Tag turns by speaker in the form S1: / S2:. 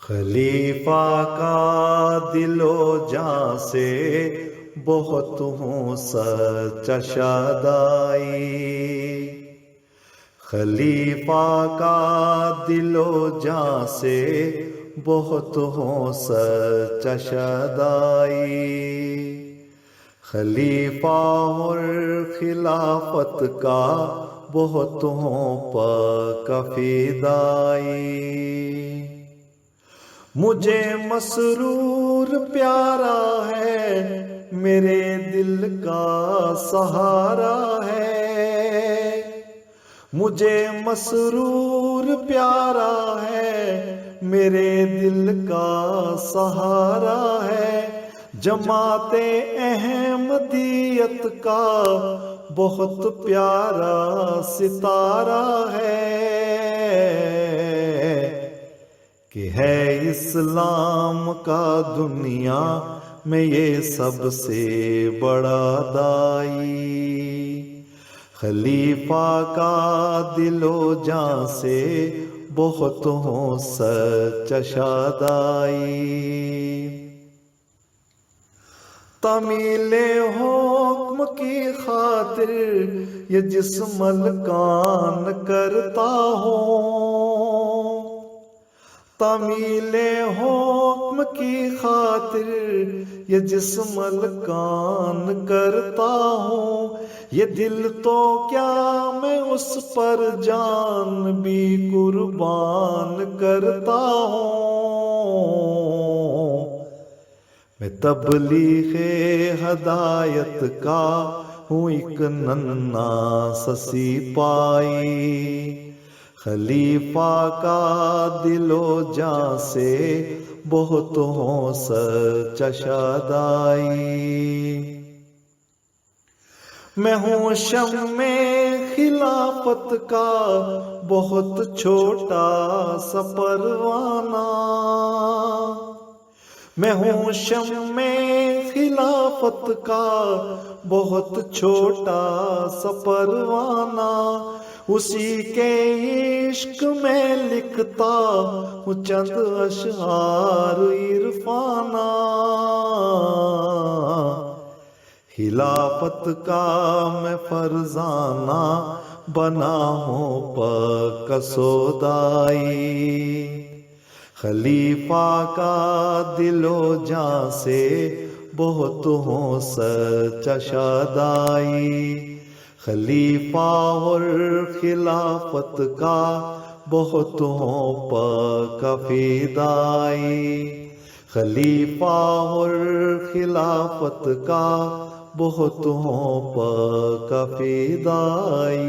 S1: خلیفہ کا دل و جاں سے بہت ہوں سچا شادائی، خلیفہ کا دل و جاں سے بہت ہوں سچا شادائی، خلیفہ اور خلافت کا بہت ہوں پاک فدائی، مجھے مسرور پیارا ہے میرے دل کا سہارا ہے، مجھے مسرور پیارا ہے میرے دل کا سہارا ہے، جماعت احمدیت کا بہت پیارا ستارہ ہے کہ ہے اسلام کا دنیا میں یہ سب سے بڑا دائی، خلیفہ کا دل و جاں سے بہت ہوں سچا شادائی، تعمیل حکم کی خاطر یہ جسم الکان کرتا ہوں، تعمیل حکم کی خاطر یہ جسم الکان کرتا ہوں، یہ دل تو کیا میں اس پر جان بھی قربان کرتا ہوں، میں تبلیغ ہدایت کا ہوں ایک ننھا سا سپاہی، خلیفہ کا دل و جاں سے بہت ہوں سچا شادائی، میں ہوں شمع خلافت کا بہت چھوٹا سا پروانہ، میں ہوں شمع خلافت کا بہت چھوٹا سا پروانہ، اسی کے عشق میں لکھتا ہوں چند اشعار عرفانہ، خلافت کا میں فرزانہ بنا ہوں پاک سودائی، خلیفہ کا دل و جاں سے بہت ہوں سچا شادائی، خلیفہ اور خلافت کا بہت ہوں پاک فدائی، خلیفہ اور خلافت کا بہت ہوں پاک فدائی۔